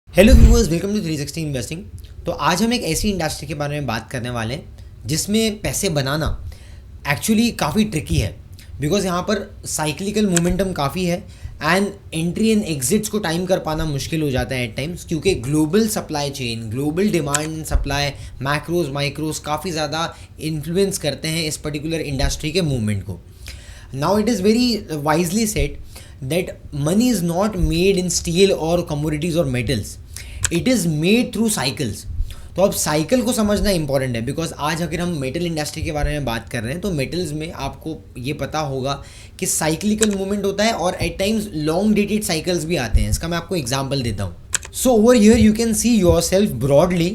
Hello viewers, welcome to 360 investing. तो आज हम एक ऐसी इंडस्ट्री के बारे में बात करने वाले हैं जिसमें पैसे बनाना एक्चुअली काफ़ी ट्रिकी है। बिकॉज यहाँ पर साइक्लिकल मोमेंटम काफ़ी है एंड एंट्री एंड एग्जिट्स को टाइम कर पाना मुश्किल हो जाता है एट टाइम्स, क्योंकि global supply chain, global demand and supply, macros माइक्रोज काफ़ी ज़्यादा इन्फ्लुएंस करते हैं इस पर्टिकुलर इंडस्ट्री के मूवमेंट को। Now it is very wisely set that money is not made in steel or commodities or metals, it is made through cycles। तो अब cycle को समझना इंपॉर्टेंट है, बिकॉज आज अगर हम मेटल इंडस्ट्री के बारे में बात कर रहे हैं तो मेटल्स में आपको ये पता होगा कि साइक्लिकल मूवमेंट होता है और at times long dated cycles भी आते हैं। इसका मैं आपको एग्जांपल देता हूँ। So over here you can see yourself broadly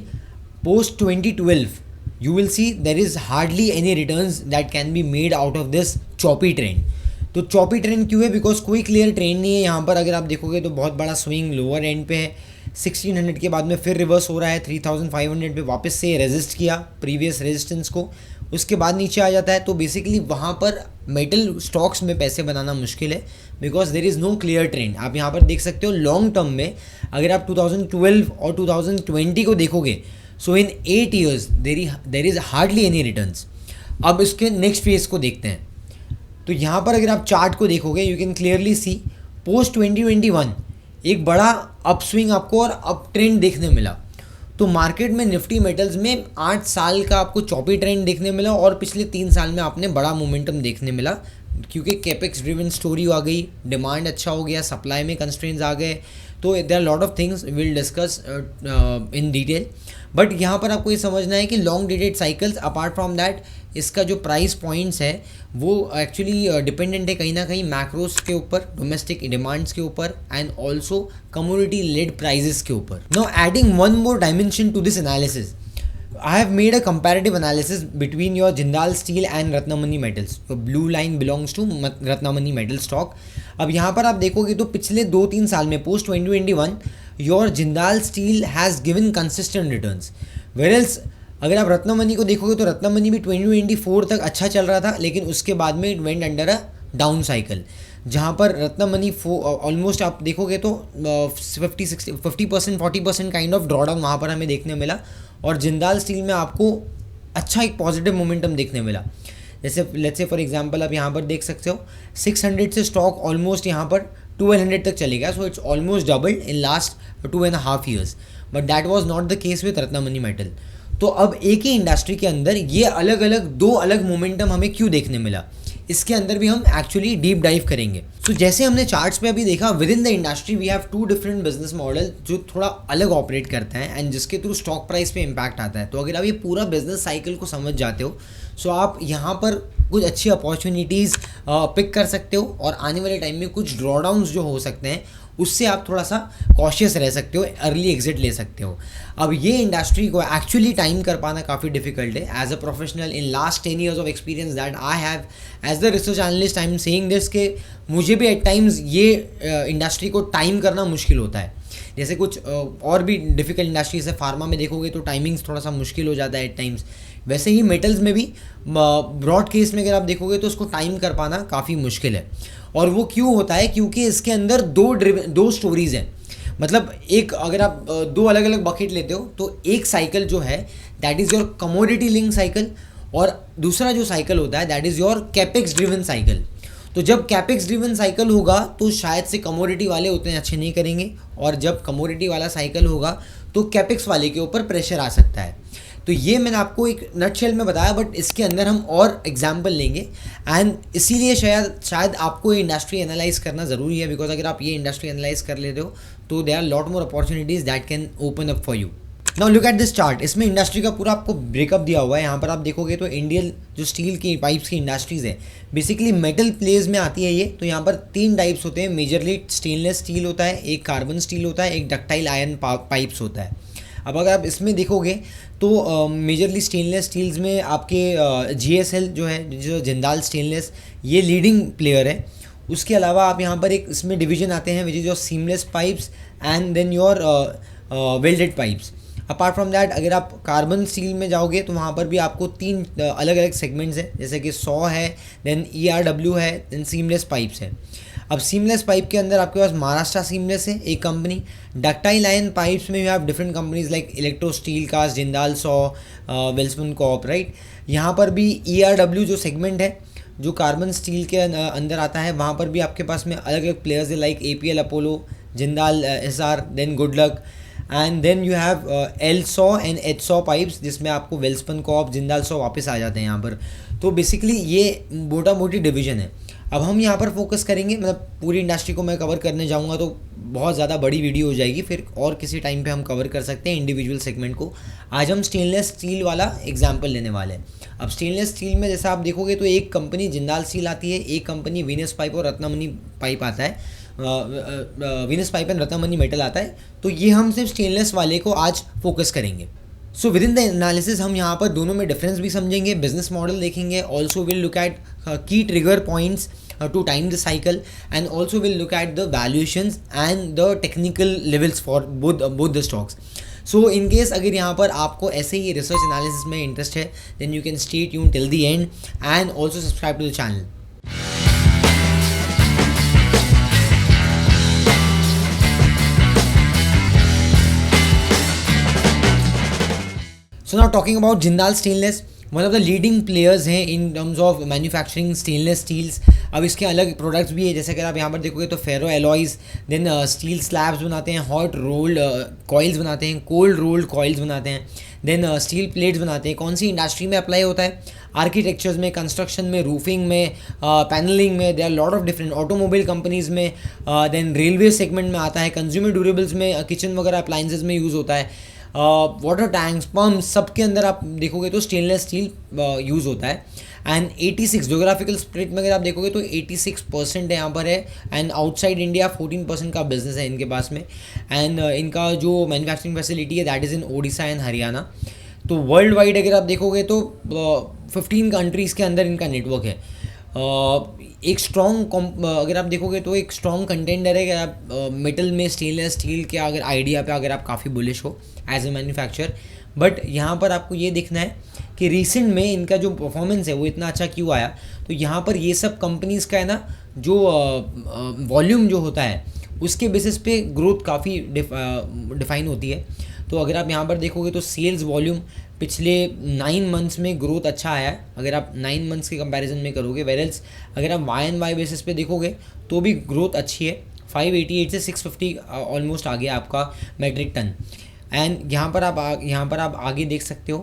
post 2012 you will see there is hardly any returns that can be made out of this choppy trend। तो choppy trend क्यों है? बिकॉज कोई clear trend नहीं है यहाँ पर। अगर आप देखोगे तो बहुत बड़ा स्विंग लोअर एंड पे है, 1600 के बाद में फिर रिवर्स हो रहा है, 3500 पे वापस से रेजिस्ट किया प्रीवियस रेजिस्टेंस को, उसके बाद नीचे आ जाता है। तो बेसिकली वहाँ पर मेटल स्टॉक्स में पैसे बनाना मुश्किल है because there is no clear trend. आप यहाँ पर देख सकते हो लॉन्ग टर्म में अगर आप 2012 और 2020 को देखोगे, सो इन 8 years there is hardly any returns. अब इसके नेक्स्ट फेज को देखते हैं। तो यहाँ पर अगर आप चार्ट को देखोगे you can clearly see post 2021 एक बड़ा अपस्विंग आपको और अप ट्रेंड देखने मिला। तो मार्केट में निफ्टी मेटल्स में 8 साल का आपको चॉपी ट्रेंड देखने मिला और पिछले 3 साल में आपने बड़ा मोमेंटम देखने मिला, क्योंकि कैपेक्स ड्रिवन स्टोरी आ गई, डिमांड अच्छा हो गया, सप्लाई में कंस्ट्रेंट्स आ गए। तो there are lot of things will discuss in detail. But यहाँ पर आपको ये समझना है कि long dated cycles apart from that इसका जो प्राइस पॉइंट्स है वो एक्चुअली डिपेंडेंट है कहीं ना कहीं मैक्रोस के ऊपर, डोमेस्टिक डिमांड्स के ऊपर and also community led prices के ऊपर। Now adding one more dimension to this analysis, I have made a comparative analysis between your Jindal Steel and Ratnamani Metals। तो blue line belongs to Ratnamani Metal stock। अब यहाँ पर आप देखोगे तो पिछले 2-3 साल में post 2021 your Jindal Steel has given consistent returns, whereas अगर आप रत्नमनी को देखोगे तो रत्नमनी भी 2024 तक अच्छा चल रहा था, लेकिन उसके बाद में it went under a down cycle, जहाँ पर रत्नमनी ऑलमोस्ट आप देखोगे तो 50% 40% काइंड ऑफ ड्रॉडाउन वहाँ पर हमें देखने मिला। और जिंदाल स्टील में आपको अच्छा एक पॉजिटिव मोमेंटम देखने मिला। जैसे लेट्स से फॉर एग्जांपल आप यहाँ पर देख सकते हो 600 से स्टॉक ऑलमोस्ट यहाँ पर 1200 तक चले गया। So it's almost doubled in last 2.5 years, but that was not the case with Ratnamani metal. तो अब एक ही इंडस्ट्री के अंदर ये अलग अलग दो अलग मोमेंटम हमें क्यों देखने मिला, इसके अंदर भी हम एक्चुअली डीप डाइव करेंगे। सो जैसे हमने चार्ट्स पे अभी देखा, within the industry we have 2 different business model जो थोड़ा अलग ऑपरेट करते हैं एंड जिसके थ्रू स्टॉक प्राइस पे इम्पैक्ट आता है। तो अगर आप ये पूरा बिजनेस साइकिल को समझ जाते हो सो आप यहाँ पर कुछ अच्छी अपॉर्चुनिटीज़ पिक कर सकते हो और आने वाले टाइम में कुछ ड्रॉडाउन्स जो हो सकते हैं उससे आप थोड़ा सा कॉशियस रह सकते हो, अर्ली एग्जिट ले सकते हो। अब ये इंडस्ट्री को एक्चुअली टाइम कर पाना काफ़ी डिफिकल्ट है। As a professional in last 10 years of experience that I have as the research analyst, I am saying this के मुझे भी एट टाइम्स ये इंडस्ट्री को टाइम करना मुश्किल होता है। जैसे कुछ और भी डिफिकल्ट इंडस्ट्रीज है, फार्मा में देखोगे तो टाइमिंग्स थोड़ा सा मुश्किल हो जाता है एट टाइम्स। वैसे ही मेटल्स में भी ब्रॉड केस में अगर आप देखोगे तो उसको टाइम कर पाना काफ़ी मुश्किल है। और वो क्यों होता है? क्योंकि इसके अंदर दो स्टोरीज हैं। मतलब एक अगर आप दो अलग अलग बकेट लेते हो तो एक साइकिल जो है that is your commodity link cycle, और दूसरा जो साइकिल होता है that is your capex driven cycle. तो जब कैपेक्स ड्रिवन साइकिल होगा तो शायद से कमोडिटी वाले उतने अच्छे नहीं करेंगे, और जब कमोडिटी वाला साइकिल होगा तो कैपेक्स वाले के ऊपर प्रेशर आ सकता है। तो ये मैंने आपको एक नटशेल में बताया, बट इसके अंदर हम और एग्जाम्पल लेंगे एंड इसीलिए शायद आपको ये इंडस्ट्री एनालाइज करना ज़रूरी है। बिकॉज अगर आप ये इंडस्ट्री एनालाइज कर लेते हो तो there are lot more opportunities that can open up for you. Now look at this chart. इसमें इंडस्ट्री का पूरा आपको ब्रेकअप दिया हुआ है। यहाँ पर आप देखोगे तो इंडियन जो स्टील की पाइप्स की इंडस्ट्रीज़ है बेसिकली मेटल प्लेस में आती है ये। तो यहाँ पर 3 टाइप्स होते हैं मेजरली, स्टेनलेस स्टील होता है, एक कार्बन स्टील होता है, एक डक्टाइल आयरन पाइप्स होता है। अब अगर आप इसमें देखोगे तो मेजरली स्टेनलेस स्टील्स में आपके GSL जो है, जो जिंदाल स्टेनलेस, ये लीडिंग प्लेयर है। उसके अलावा आप यहाँ पर एक इसमें डिवीजन आते हैं which is your seamless pipes and then your welded pipes. Apart from that अगर आप कार्बन स्टील में जाओगे तो वहाँ पर भी आपको 3 अलग अलग सेगमेंट्स हैं, जैसे कि 100 है, देन ERW है, देन सीमलेस पाइप्स है। अब सीमलेस पाइप के अंदर आपके पास महाराष्ट्र सीमलेस है एक कंपनी। डक्टाइल आयन पाइप्स में you have different companies like electro steel cast, Jindal सॉ, वेल्समन कॉप, राइट। यहाँ पर भी ERW जो सेगमेंट है जो कार्बन स्टील के अंदर आता है, वहाँ पर भी आपके पास में अलग अलग प्लेयर्स है like APL Apollo, Jindal SR, then Goodluck, and then you have LSAW and HSAW pipes जिसमें आपको वेल्सपन कॉप, जिंदाल सॉ वापस आ जाते हैं यहाँ पर। तो बेसिकली ये मोटा मोटी डिवीजन है। अब हम यहाँ पर फोकस करेंगे, मतलब पूरी इंडस्ट्री को मैं कवर करने जाऊँगा तो बहुत ज़्यादा बड़ी वीडियो हो जाएगी, फिर और किसी टाइम पे हम कवर कर सकते हैं इंडिविजुअल सेगमेंट को। आज हम स्टेनलेस स्टील वाला एग्जांपल लेने वाले हैं। अब स्टेनलेस स्टील में जैसा आप देखोगे तो एक कंपनी जिंदाल स्टील आती है, एक कंपनी वीनस पाइप और रत्नमणि पाइप आता है, Venus pipe and Ratnamani metal आता है। तो ये हम सिर्फ स्टेनलेस वाले को आज फोकस करेंगे। So with in the analysis हम यहाँ पर दोनों में डिफरेंस भी समझेंगे, बिजनेस मॉडल देखेंगे, ऑल्सो विल लुक एट की trigger points to time the cycle, and also we'll look at the valuations and the technical levels for both the stocks. So in case अगर यहाँ पर आपको ऐसे ही research analysis में interest है, then you can stay tuned till the end and also subscribe to the channel. So now talking about Jindal Stainless, one of the leading players हैं in terms of manufacturing stainless steels. अब इसके अलग products भी है, जैसे अगर आप यहाँ पर देखोगे तो फेरो एलॉयज़, देन स्टील स्लैब्स बनाते हैं, हॉट रोल्ड कॉइल्स बनाते हैं, कोल्ड रोल्ड कॉइल्स बनाते हैं, देन स्टील प्लेट्स बनाते हैं। कौन सी इंडस्ट्री में अप्लाई होता है? आर्किटेक्चर्स में, कंस्ट्रक्शन में, रूफिंग में, पैनलिंग में, there are lot of different, automobile companies में, देन रेलवे सेगमेंट में आता है, कंज्यूमर ड्यूरेबल्स में, किचन वगैरह अप्लाइंसेज में यूज़ होता है, वाटर टैंक्स, पम्प, सब के अंदर आप देखोगे तो स्टेनलेस स्टील यूज़ होता है। एंड 86 जोग्राफिकल स्प्लिट में अगर आप देखोगे तो 86% यहाँ पर है, एंड आउटसाइड इंडिया 14% का बिजनेस है इनके पास में। एंड इनका जो मैन्युफैक्चरिंग फैसिलिटी है that is in Odisha and Haryana. तो वर्ल्ड वाइड अगर आप देखोगे तो 15 कंट्रीज़ के अंदर इनका नेटवर्क है। एक स्ट्रॉन्ग अगर आप देखोगे तो एक स्ट्रॉन्ग कंटेंडर है। अगर आप मेटल में स्टेनलेस स्टील के अगर आइडिया पे अगर आप काफ़ी बुलिश हो एज ए मैन्युफैक्चरर, बट यहाँ पर आपको ये देखना है कि रिसेंट में इनका जो परफॉर्मेंस है वो इतना अच्छा क्यों आया। तो यहाँ पर ये सब कंपनीज़ का है ना जो वॉल्यूम जो होता है उसके बेसिस पे ग्रोथ काफ़ी डिफाइन होती है। तो अगर आप यहाँ पर देखोगे तो सेल्स वॉल्यूम पिछले 9 मंथ्स में ग्रोथ अच्छा आया है अगर आप 9 मंथ्स के कंपैरिजन में करोगे। वेरल्स अगर आप Y&Y बेसिस पे देखोगे तो भी ग्रोथ अच्छी है, 588 से 650 ऑलमोस्ट आ गया आपका मेट्रिक टन। एंड यहाँ पर आप आगे देख सकते हो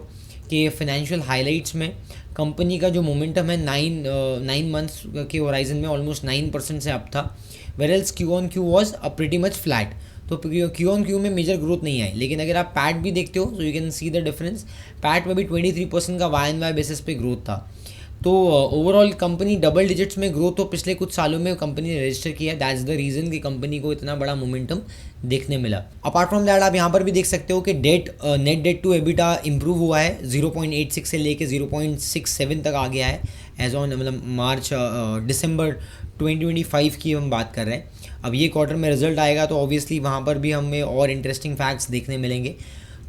कि फाइनेंशियल हाइलाइट्स में कंपनी का जो मोमेंटम है 9 मंथ्स के होराइजन में ऑलमोस्ट 9% से अप था। वेरल्स Q-on-Q was pretty much flat, तो Q-on-Q में मेजर ग्रोथ नहीं आई। लेकिन अगर आप पैट भी देखते हो तो you can see the difference, PAT में भी 23% का Y&Y बेसिस पे ग्रोथ था। तो ओवरऑल कंपनी डबल डिजिट्स में ग्रोथ तो पिछले कुछ सालों में कंपनी ने रजिस्टर किया है। दैट्स द रीज़न कि कंपनी को इतना बड़ा मोमेंटम देखने मिला। अपार्ट फ्रॉम दैट आप यहाँ पर भी देख सकते हो कि net debt to EBITDA improve हुआ है, 0.86 से लेके 0.67 तक आ गया है एज ऑन मतलब दिसंबर 2025 की हम बात कर रहे हैं। अब ये क्वार्टर में रिजल्ट आएगा तो ऑब्वियसली वहाँ पर भी हमें और इंटरेस्टिंग फैक्ट्स देखने मिलेंगे।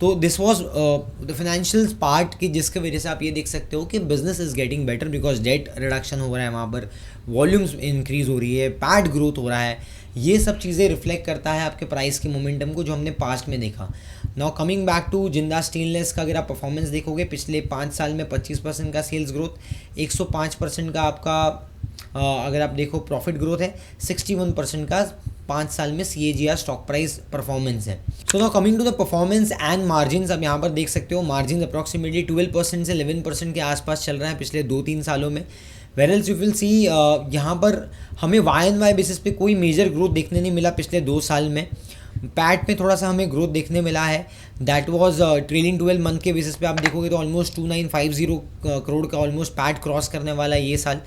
तो this was the financial part की जिसके वजह से आप ये देख सकते हो कि business is getting better because date reduction हो रहा है, वहाँ पर वॉल्यूम्स इंक्रीज हो रही है, पैट ग्रोथ हो रहा है। ये सब चीज़ें रिफ्लेक्ट करता है आपके प्राइस के मोमेंटम को जो हमने पास्ट में देखा। नाउ कमिंग बैक टू जिंदा स्टेनलेस का अगर आप परफॉर्मेंस देखोगे पिछले 5 साल में 25% का सेल्स ग्रोथ, 105% का आपका अगर आप देखो प्रॉफिट ग्रोथ है, 61% का 5 साल में CAGR स्टॉक प्राइस परफॉर्मेंस है। So now coming to the performance and margins, आप यहाँ पर देख सकते हो मार्जिन अप्रॉक्सीमेटली 12% से 11% के आसपास चल रहा है पिछले 2-3 सालों में। वेरल्स यू विल सी यहाँ पर हमें Y&Y बेसिस पे कोई मेजर ग्रोथ देखने नहीं मिला पिछले 2 साल में। पैट में थोड़ा सा हमें ग्रोथ देखने मिला है, दैट वाज ट्रेलिंग 12 मंथ के बेसिस पे आप देखोगे तो ऑलमोस्ट 2950 करोड़ का ऑलमोस्ट पैट क्रॉस करने वाला है ये साल।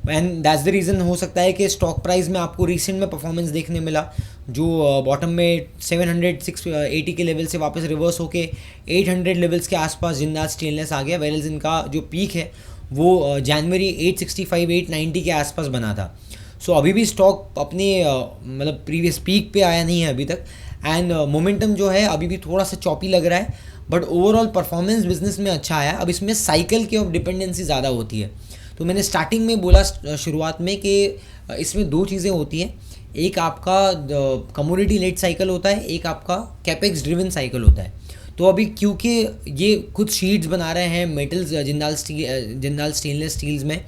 एंड दैट्स द रीज़न हो सकता है कि स्टॉक प्राइस में आपको रिसेंट में परफॉर्मेंस देखने मिला जो बॉटम में 700-680 के लेवल से वापस रिवर्स होके 800 लेवल्स के आसपास जिंदाल स्टेनलेस आ गया। वेरल्स इनका जो पीक है वो जनवरी 865-890 के आसपास बना था। सो अभी भी स्टॉक अपने मतलब प्रीवियस पीक पे आया नहीं है अभी तक, एंड मोमेंटम जो है अभी भी थोड़ा सा चॉपी लग रहा है, बट ओवरऑल परफॉर्मेंस बिजनेस में अच्छा आया। अब इसमें साइकिल की डिपेंडेंसी ज़्यादा होती है। तो मैंने स्टार्टिंग में बोला शुरुआत में कि इसमें दो चीज़ें होती हैं, एक आपका कमोडिटी लेट साइकिल होता है, एक आपका कैपेक्स ड्रिवन साइकिल होता है। तो अभी क्योंकि ये खुद शीट्स बना रहे हैं मेटल्स जिंदाल स्टेनलेस स्टील्स में,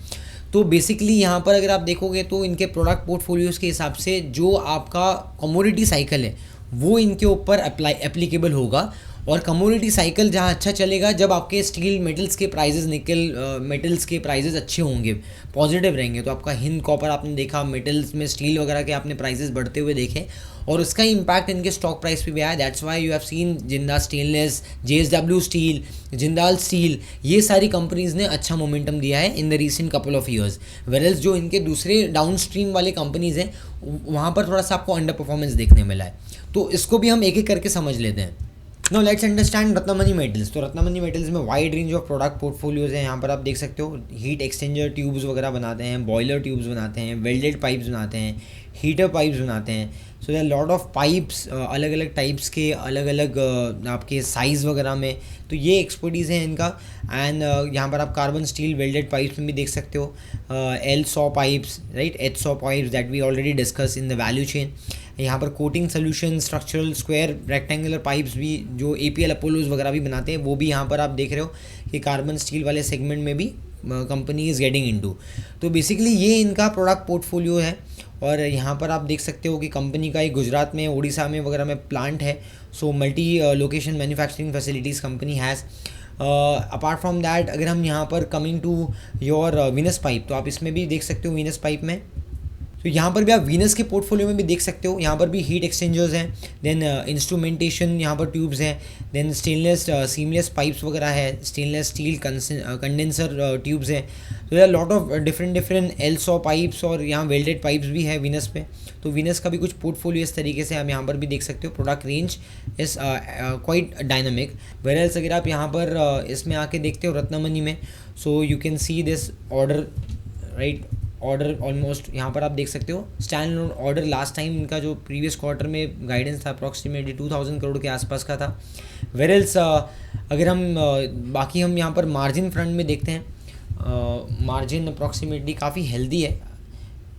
तो बेसिकली यहाँ पर अगर आप देखोगे तो इनके प्रोडक्ट पोर्टफोलियोज़ के हिसाब से जो आपका कमोडिटी साइकिल है वो इनके ऊपर एप्लीकेबल होगा। और कमोडिटी साइकिल जहाँ अच्छा चलेगा जब आपके स्टील मेटल्स के प्राइजेस, निकल मेटल्स के प्राइजेस अच्छे होंगे, पॉजिटिव रहेंगे। तो आपका हिंद कॉपर आपने देखा, मेटल्स में स्टील वगैरह के आपने प्राइजेस बढ़ते हुए देखे और उसका इम्पैक्ट इनके स्टॉक प्राइस पे भी आया। That's why you have seen Jindal stainless, JSW steel, Jindal steel, ये सारी कंपनीज़ ने अच्छा मोमेंटम दिया है in the recent couple of years. Whereas जो इनके दूसरे डाउन स्ट्रीम वाले कंपनीज़ हैं वहाँ पर थोड़ा सा आपको अंडर परफॉर्मेंस देखने मिला है। तो इसको भी हम एक एक करके समझ लेते हैं। No let's understand Ratnamani metals. तो रत्नमणि मेटल्स में wide range of product portfolios हैं। यहाँ पर आप देख सकते हो हीट एक्सचेंजर ट्यूब्स वगैरह बनाते हैं, बॉयलर ट्यूब्स बनाते हैं, वेल्डेड पाइप्स बनाते हैं, हीटर पाइप्स बनाते हैं। So there lot of pipes, अलग अलग टाइप्स के, अलग अलग आपके साइज़ वगैरह में। तो ये एक्सपर्टीज़ है इनका। एंड यहाँ पर आप कार्बन स्टील वेल्डेड पाइप्स में भी देख सकते हो, L100 pipes, right, H100 pipes that we already discuss in the value chain. यहाँ पर coating solution, structural, square, rectangular pipes भी जो APL अपोलोज वगैरह भी बनाते हैं वो भी यहाँ पर आप देख रहे हो कि कार्बन स्टील वाले सेगमेंट में भी कंपनी इज़ गेटिंग इनटू। तो बेसिकली ये इनका प्रोडक्ट पोर्टफोलियो है। और यहाँ पर आप देख सकते हो कि कंपनी का एक गुजरात में, उड़ीसा में वगैरह में प्लांट है। So multi location manufacturing facilities company has. Apart from that अगर हम यहाँ पर coming to your Venus pipe, तो आप इसमें भी देख सकते हो वीनस पाइप में। तो यहाँ पर भी आप वीनस के पोर्टफोलियो में भी देख सकते हो, यहाँ पर भी हीट एक्सचेंजर्स हैं, देन इंस्ट्रूमेंटेशन यहाँ पर ट्यूब्स हैं, देन स्टेनलेस सीमलेस पाइप्स वगैरह है, स्टेनलेस स्टील कंडेंसर ट्यूब्स हैं। तो there lot of different L100 pipes और यहाँ वेल्डेड पाइप्स भी है वीनस पे। तो वीनस का भी कुछ पोर्टफोलियो इस तरीके से आप यहाँ पर भी देख सकते हो। Product range is quite dynamic. Whereas अगर आप यहाँ पर इसमें आके देखते हो रत्नमणि में, so you can see this order, right, order almost यहाँ पर आप देख सकते हो स्टैंड ऑर्डर लास्ट टाइम इनका जो प्रीवियस क्वार्टर में गाइडेंस था अप्रॉक्सीमेटली 2000 करोड़ के आसपास का था। वेयरएल्स अगर हम बाकी हम यहाँ पर मार्जिन फ्रंट में देखते हैं, मार्जिन अप्रॉक्सीमेटली काफ़ी हेल्दी है।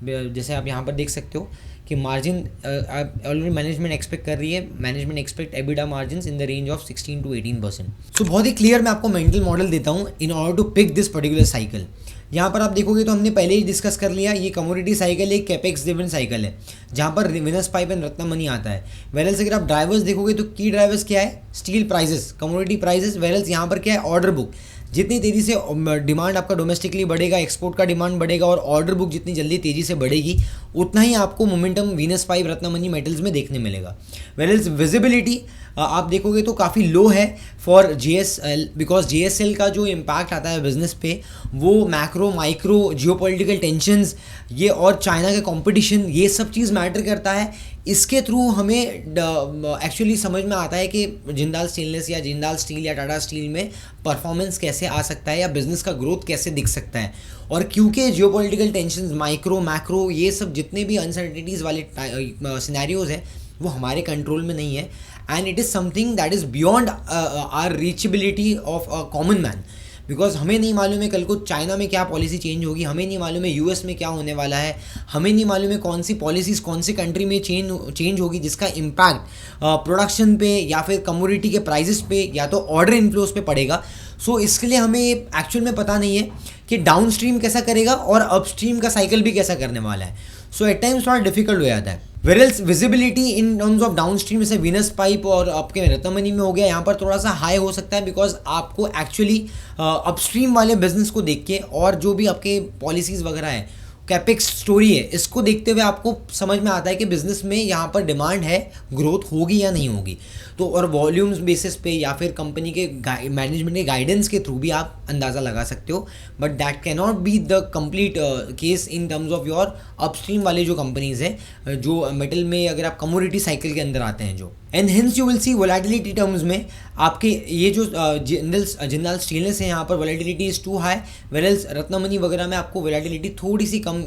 जैसे आप यहाँ पर देख सकते हो कि मार्जिन ऑलरेडी मैनेजमेंट एक्सपेक्ट कर रही है, management expect EBITDA margin in the range of 16 to 18%। So बहुत ही क्लियर मैं आपको मेंटल मॉडल देता हूँ in order to pick this particular cycle. यहाँ पर आप देखोगे तो हमने पहले ही डिस्कस कर लिया, ये कमोडिटी साइकिल एक कैपेक्स ड्रिवन साइकिल है जहाँ पर वीनस पाइप एंड रत्नमणि आता है। वेयरएल्स अगर आप ड्राइवर्स देखोगे तो की ड्राइवर्स क्या है, स्टील प्राइजेस, कमोडिटी प्राइजेस। वेयरएल्स यहाँ पर क्या है, ऑर्डर बुक। जितनी तेज़ी से डिमांड आपका डोमेस्टिकली बढ़ेगा, एक्सपोर्ट का डिमांड बढ़ेगा और ऑर्डर बुक जितनी जल्दी तेज़ी से बढ़ेगी उतना ही आपको momentum Venus pipe Ratnamani metals में देखने मिलेगा। वेयरएल्स विजिबिलिटी आप देखोगे तो काफ़ी लो है फॉर JSL, बिकॉज JSL का जो इम्पैक्ट आता है बिजनेस पे वो मैक्रो माइक्रो जियोपॉलिटिकल टेंशंस ये और चाइना के कंपटीशन ये सब चीज़ मैटर करता है। इसके थ्रू हमें एक्चुअली समझ में आता है कि जिंदाल स्टेनलेस या जिंदाल स्टील या टाटा स्टील में परफॉर्मेंस कैसे आ सकता है या बिजनेस का ग्रोथ कैसे दिख सकता है। और क्योंकि जियोपॉलिटिकल टेंशंस, माइक्रो मैक्रो ये सब जितने भी अनसर्टेनिटीज़ वाले सिनेरियोज हैं वो हमारे कंट्रोल में नहीं है and it is something that is beyond our reachability of a common man. Because हमें नहीं मालूम है कल को चाइना में क्या पॉलिसी चेंज होगी, हमें नहीं मालूम है US में क्या होने वाला है, हमें नहीं मालूम है कौन सी पॉलिसीज़ कौन सी कंट्री में चेंज होगी जिसका इम्पैक्ट प्रोडक्शन पे या फिर कमोडिटी के प्राइजेस पे या तो ऑर्डर इनफ्लोज पे पड़ेगा। सो इसके लिए हमें एक्चुअल में पता नहीं है कि डाउन स्ट्रीम कैसा करेगा और अपस्ट्रीम का साइकिल भी कैसा करने वाला है। सो एट टाइम्स थोड़ा डिफिकल्ट हो जाता है। Whereas visibility in terms of downstream जैसे वीनस पाइप और आपके रत्नमणि में हो गया, यहाँ पर थोड़ा सा हाई हो सकता है बिकॉज आपको एक्चुअली अपस्ट्रीम वाले बिजनेस को देख के और जो भी आपके पॉलिसीज़ वगैरह है, कैपेक्स स्टोरी है, इसको देखते हुए आपको समझ में आता है कि बिजनेस में यहाँ पर डिमांड है, ग्रोथ होगी या नहीं होगी। तो और वॉल्यूम्स बेसिस पे या फिर कंपनी के मैनेजमेंट के गाइडेंस के थ्रू भी आप अंदाज़ा लगा सकते हो, but that can not be the complete case in terms of your upstream वाले जो कंपनीज़ हैं जो मेटल में अगर आप कमोडिटी साइकिल के अंदर आते हैं जो। And hence you will see volatility terms में आपके ये जो जिंदाल स्टेनलेस है यहाँ पर volatility is too high, whereas Ratnamani वगैरह में आपको वोलेटिलिटी थोड़ी सी कम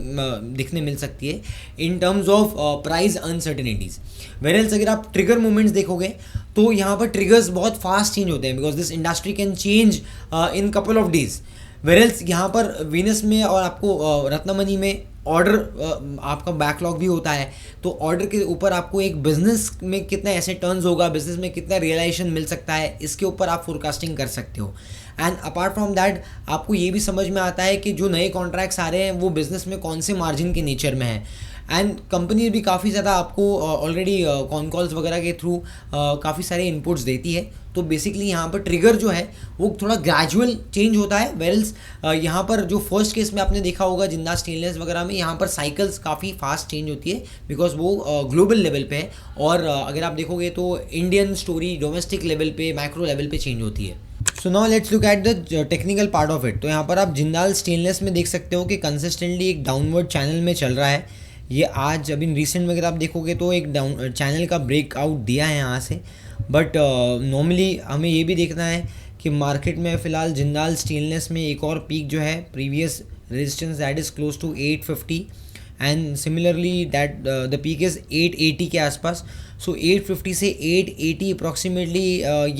दिखने मिल सकती है in terms of price uncertainties. Whereas अगर आप ट्रिगर मूवमेंट्स देखोगे तो यहाँ पर ट्रिगर्स बहुत फास्ट चेंज होते हैं because this industry can change in couple of days. Whereas यहाँ पर वीनस में और आपको रत्नमणि में ऑर्डर आपका बैकलॉग भी होता है, तो ऑर्डर के ऊपर आपको एक बिजनेस में कितना ऐसे टर्न्स होगा, बिजनेस में कितना रियलाइजेशन मिल सकता है, इसके ऊपर आप फोरकास्टिंग कर सकते हो। एंड अपार्ट फ्रॉम दैट आपको ये भी समझ में आता है कि जो नए कॉन्ट्रैक्ट्स आ रहे हैं वो बिज़नेस में कौन से मार्जिन के नेचर में है। एंड कंपनी भी काफ़ी ज़्यादा आपको ऑलरेडी कॉन कॉल्स वगैरह के थ्रू काफ़ी सारे इनपुट्स देती है। तो बेसिकली यहाँ पर ट्रिगर जो है वो थोड़ा ग्रेजुअल चेंज होता है, वेल्स यहाँ पर जो फर्स्ट केस में आपने देखा होगा जिंदाल स्टेनलेस वगैरह में, यहाँ पर साइकिल्स काफ़ी फास्ट चेंज होती है बिकॉज वो ग्लोबल लेवल पे है। और अगर आप देखोगे तो इंडियन स्टोरी डोमेस्टिक लेवल पे, माइक्रो लेवल पे चेंज होती है। So now let's look at the technical part of it. तो यहाँ पर आप जिंदाल स्टेनलेस में देख सकते हो कि कंसिस्टेंटली एक डाउनवर्ड चैनल में चल रहा है। ये आज अभी रिसेंट में अगर आप देखोगे तो एक डाउन चैनल का ब्रेकआउट दिया है यहाँ से, बट नॉर्मली हमें ये भी देखना है कि मार्केट में फ़िलहाल जिंदाल स्टेनलेस में एक और पीक जो है previous resistance that is close to 850 and similarly that the peak is 880 के आसपास। सो 850 से 880 अप्रॉक्सीमेटली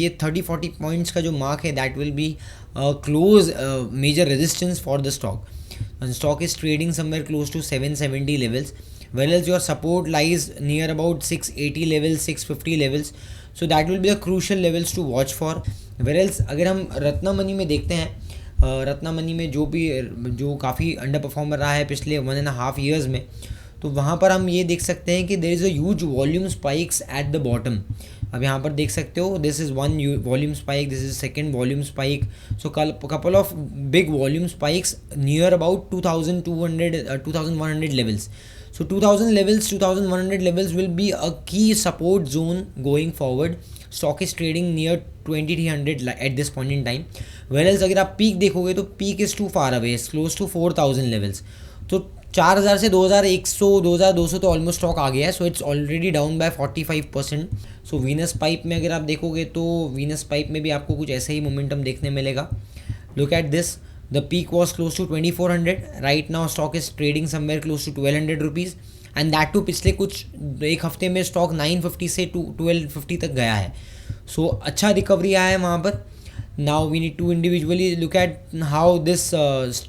ये 30-40 पॉइंट्स का जो मार्क है that will be close major resistance for the stock. And stock is trading somewhere close to 770 levels, whereas your support lies near about 680 levels, 650 levels. So that will be the crucial levels to watch for. Whereas अगर हम रत्नामनी में देखते हैं, रत्नामनी में जो काफ़ी under performer रहा है पिछले 1.5 years में, तो वहाँ पर हम ये देख सकते हैं कि there is a huge volume spikes at the bottom. अब यहाँ पर देख सकते हो this is one volume spike, this is second volume spike. So couple of big volume spikes near about 2100 levels. So 2000 levels, 2100 levels will be a key support zone going forward. Stock is trading near 2300 at this point in time. Whereas अगर आप peak देखोगे तो peak is too far away, it's close to 4000 levels. तो 4000 से 2100 2200 तो almost stock आ गया है, so it's already down by 45%। So Venus pipe में अगर आप देखोगे तो वीनस पाइप में भी आपको कुछ ऐसा ही मोमेंटम देखने मिलेगा। Look at this, the peak was close to 2400, right now stock is trading somewhere close to 1200 rupees and that too पिछले कुछ एक हफ्ते में स्टॉक 950 से 1250 तक गया है। सो अच्छा रिकवरी आया है वहाँ पर। Now we need to individually look at how this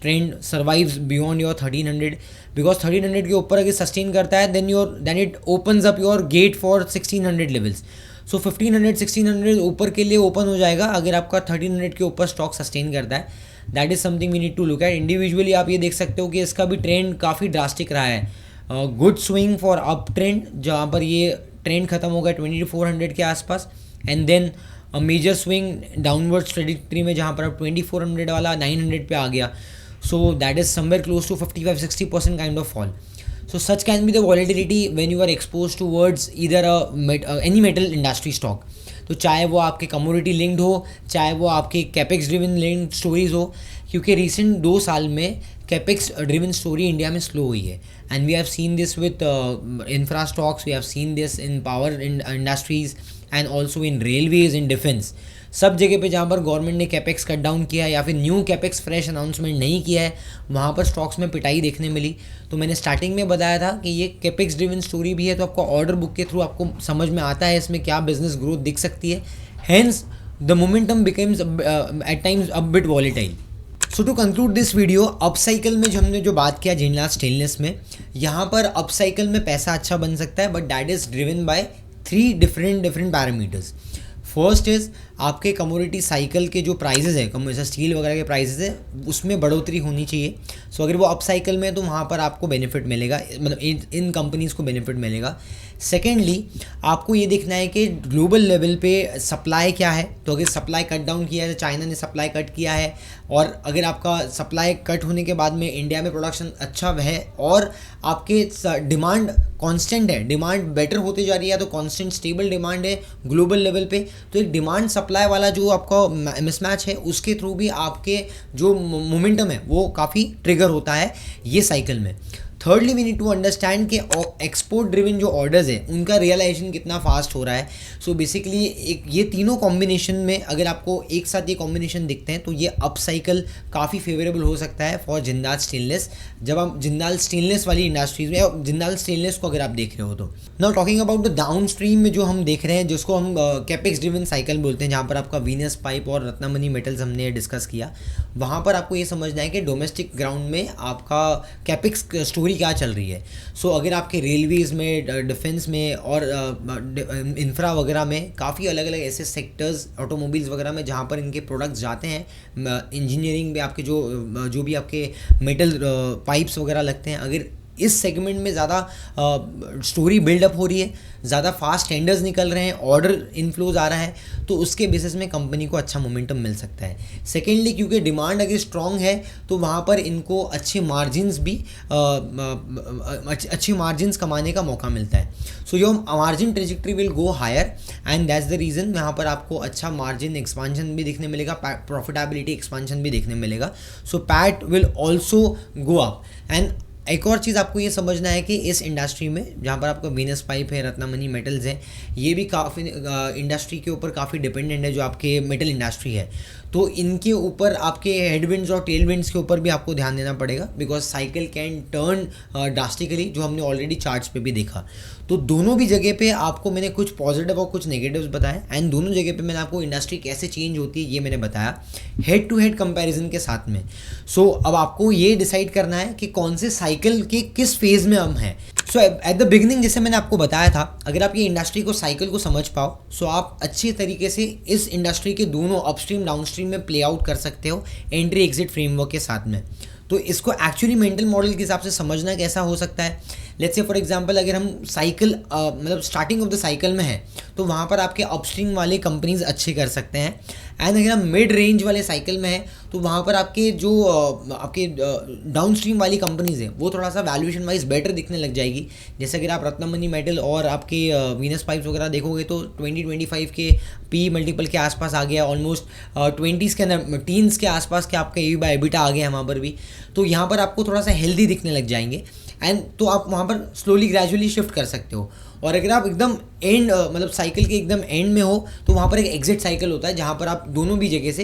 trend survives beyond your 1300, because 1300 के ऊपर अगर सस्टेन करता है then it opens up your gate for 1600 levels. So 1500 1600 ऊपर के लिए ओपन हो जाएगा अगर आपका 1300 के ऊपर स्टॉक सस्टेन करता है। That is something we need to look at. Individually आप ये देख सकते हो कि इसका भी ट्रेंड काफ़ी ड्रास्टिक रहा है। Good swing for up trend, जहाँ पर ये ट्रेंड खत्म हो गया 2400 के आसपास, and then a major swing downward trajectory में जहाँ पर अब 2400 वाला 900 पे आ गया। So that is somewhere close to 55-60% kind of fall. So such can be the volatility when you are exposed towards either any metal industry stock. तो चाहे वो आपके कमोडिटी लिंक्ड हो, चाहे वो आपके कैपेक्स ड्रिवन लिंक्ड स्टोरीज हो, क्योंकि रिसेंट 2 साल में कैपेक्स ड्रिवन स्टोरी इंडिया में स्लो हुई है। And we have seen this with infra stocks, we have seen this in power industries and also in railways, in defence, सब जगह पे जहाँ पर गवर्नमेंट ने कैपेक्स कट डाउन किया है या फिर न्यू कैपेक्स फ्रेश अनाउंसमेंट नहीं किया है, वहाँ पर स्टॉक्स में पिटाई देखने मिली। तो मैंने स्टार्टिंग में बताया था कि ये कैपेक्स ड्रिवन स्टोरी भी है, तो आपको ऑर्डर बुक के थ्रू आपको समझ में आता है इसमें क्या बिजनेस ग्रोथ दिख सकती है। Hence the momentum becomes at times a bit volatile. So to conclude this video, up cycle में जो हमने जो बात किया जिंदाल स्टेनलेस में, यहाँ पर अप साइकिल में पैसा अच्छा बन सकता है, but that is driven by 3 different parameters. First is आपके कमोडिटी साइकिल के जो प्राइजेस है, जैसे स्टील वगैरह के प्राइजेस है, उसमें बढ़ोतरी होनी चाहिए। सो अगर वो अप साइकिल में है तो वहाँ पर आपको बेनिफिट मिलेगा, मतलब इन कंपनीज़ को बेनिफिट मिलेगा। सेकेंडली आपको ये देखना है कि ग्लोबल लेवल पे सप्लाई क्या है। तो अगर सप्लाई कट डाउन किया है, तो चाइना ने सप्लाई कट किया है, और अगर आपका सप्लाई कट होने के बाद में इंडिया में प्रोडक्शन अच्छा है और आपके डिमांड कांस्टेंट है, डिमांड बेटर होती जा रही है, तो कांस्टेंट स्टेबल डिमांड है ग्लोबल लेवल पे, तो एक डिमांड सप्लाई वाला जो आपका मिसमैच है उसके थ्रू भी आपके जो मोमेंटम है वो काफ़ी ट्रिगर होता है ये साइकिल में। Thirdly we need to understand कि एक्सपोर्ट ड्रिवन जो ऑर्डर्स है उनका रियलाइजेशन कितना फास्ट हो रहा है। सो बेसिकली एक ये तीनों कॉम्बिनेशन में अगर आपको एक साथ ये कॉम्बिनेशन दिखते हैं तो ये अप साइकिल काफ़ी फेवरेबल हो सकता है फॉर जिंदाल स्टेनलेस, जब आप जिंदाल स्टेनलेस वाली इंडस्ट्रीज में या जिंदाल स्टेनलेस को अगर आप देख रहे हो तो। Now talking about the down stream में जो हम देख रहे हैं, जिसको हम कैपेक्स ड्रिवन साइकिल बोलते हैं, जहाँ पर आपका वीनस पाइप और रत्नामनी मेटल्स हमने डिस्कस किया, वहाँ पर आपको ये समझना है कि डोमेस्टिक ग्राउंड में आपका कैपेक्स स्टोरी क्या चल रही है। सो अगर आपके रेलवेज़ में, डिफेंस में और इंफ्रा वगैरह में काफ़ी अलग अलग ऐसे सेक्टर्स, ऑटोमोबाइल्स वगैरह में जहाँ पर इनके प्रोडक्ट्स जाते हैं, इंजीनियरिंग में आपके जो भी आपके मेटल पाइप्स वगैरह लगते हैं, अगर इस सेगमेंट में ज़्यादा स्टोरी बिल्डअप हो रही है, ज़्यादा फास्ट टेंडर्स निकल रहे हैं, ऑर्डर इनफ्लोज आ रहा है, तो उसके बेसिस में कंपनी को अच्छा मोमेंटम मिल सकता है। सेकेंडली, क्योंकि डिमांड अगर स्ट्रॉन्ग है तो वहाँ पर इनको अच्छे मार्जिन्स कमाने का मौका मिलता है। So your margin trajectory will go higher and that's the reason यहाँ पर आपको अच्छा मार्जिन एक्सपांशन भी देखने मिलेगा, प्रॉफिटेबिलिटी एक्सपांशन भी देखने मिलेगा। So PAT will also go up. And एक और चीज़ आपको ये समझना है कि इस इंडस्ट्री में जहाँ पर आपका वीनस पाइप है, रत्नमणि मेटल्स हैं, ये भी काफ़ी इंडस्ट्री के ऊपर काफ़ी डिपेंडेंट है, जो आपके मेटल इंडस्ट्री है। तो इनके ऊपर आपके हेडविंड्स और टेलविंड्स के ऊपर भी आपको ध्यान देना पड़ेगा, because cycle can turn drastically, जो हमने ऑलरेडी चार्ट्स पे भी देखा। तो दोनों भी जगह पे आपको मैंने कुछ पॉजिटिव और कुछ नेगेटिव्स बताए, एंड दोनों जगह पे मैंने आपको इंडस्ट्री कैसे चेंज होती है ये मैंने बताया हेड टू हेड कंपैरिजन के साथ में। सो अब आपको ये डिसाइड करना है कि कौन से साइकिल के किस फेज़ में हम हैं। सो एट द बिगिनिंग जैसे मैंने आपको बताया था, अगर आप ये इंडस्ट्री को, साइकिल को समझ पाओ, सो आप अच्छे तरीके से इस इंडस्ट्री के दोनों अपस्ट्रीम डाउनस्ट्रीम में प्ले आउट कर सकते हो एंट्री एग्जिट फ्रेमवर्क के साथ में। तो इसको एक्चुअली मेंटल मॉडल के हिसाब से समझना कैसा हो सकता है। लेट्स से फॉर एग्जांपल, अगर हम साइकिल मतलब स्टार्टिंग ऑफ द साइकिल में है तो वहाँ पर आपके अपस्ट्रीम वाले कंपनीज अच्छे कर सकते हैं, एंड अगर हम मिड रेंज वाले साइकिल में है तो वहाँ पर आपके जो आपके डाउनस्ट्रीम वाली कंपनीज हैं वो थोड़ा सा वैल्यूएशन वाइज बेटर दिखने लग जाएगी। जैसे अगर आप रत्नमणि मेटल और आपके वीनस पाइप्स वगैरह देखोगे तो 20-25 के पी मल्टीपल के आसपास आ गया, ऑलमोस्ट 20s के अंदर, टीन्स के आसपास के आपका EV बाय एबिटा आ गया वहाँ पर भी। तो यहाँ पर आपको थोड़ा सा हेल्दी दिखने लग जाएंगे, एंड तो आप वहाँ पर स्लोली ग्रेजुअली शिफ्ट कर सकते हो। और अगर आप एकदम एंड मतलब साइकिल के एकदम एंड में हो तो वहाँ पर एक एग्जिट साइकिल होता है जहाँ पर आप दोनों भी जगह से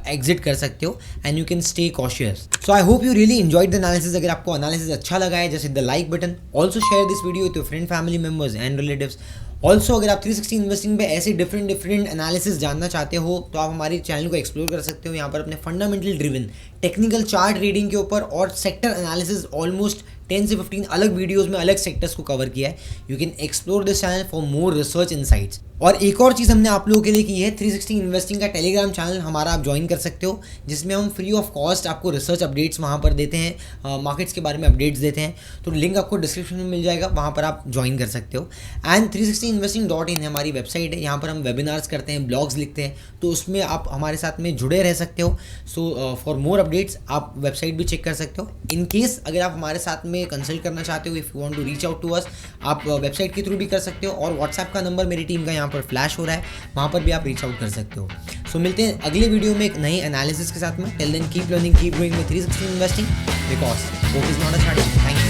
एग्जिट कर सकते हो, and you can stay cautious. So I hope you really enjoyed the analysis. अगर आपको एनालिसिस अच्छा लगा है, जैसे the like button, also share this video with your friend, family members and relatives. Also अगर आप 360 इन्वेस्टिंग पे ऐसे डिफरेंट एनालिसिस जानना चाहते हो तो आप हमारे चैनल को एक्सप्लोर कर सकते हो। यहाँ पर अपने fundamental driven technical chart reading के ऊपर और सेक्टर एनालिसिस ऑलमोस्ट 10 से 15 अलग वीडियोस में अलग सेक्टर्स को कवर किया है। You can explore this channel for more research insights. और एक और चीज़ हमने आप लोगों के लिए की है, 360 इन्वेस्टिंग का टेलीग्राम चैनल हमारा आप ज्वाइन कर सकते हो, जिसमें हम फ्री ऑफ कॉस्ट आपको रिसर्च अपडेट्स वहाँ पर देते हैं, मार्केट्स के बारे में अपडेट्स देते हैं। तो लिंक आपको डिस्क्रिप्शन में मिल जाएगा, वहाँ पर आप ज्वाइन कर सकते हो। एंड 360investing.in हमारी वेबसाइट है, यहाँ पर हम वेबिनार्स करते हैं, ब्लॉग्स लिखते हैं, तो उसमें आप हमारे साथ में जुड़े रह सकते हो। सो फॉर मोर अपडेट्स आप वेबसाइट भी चेक कर सकते हो। इन केस अगर आप हमारे साथ में कंसल्ट करना चाहते हो, if you want to reach out to us, आप वेबसाइट के थ्रू भी कर सकते हो, और व्हाट्सएप का नंबर मेरी टीम का यहाँ पर फ्लैश हो रहा है, वहाँ पर भी आप रीच आउट कर सकते हो। सो मिलते हैं अगले वीडियो में एक नई एनालिसिस के साथ में। Till then keep learning, keep growing with 360 investing, because hope is not a starting. Thank you.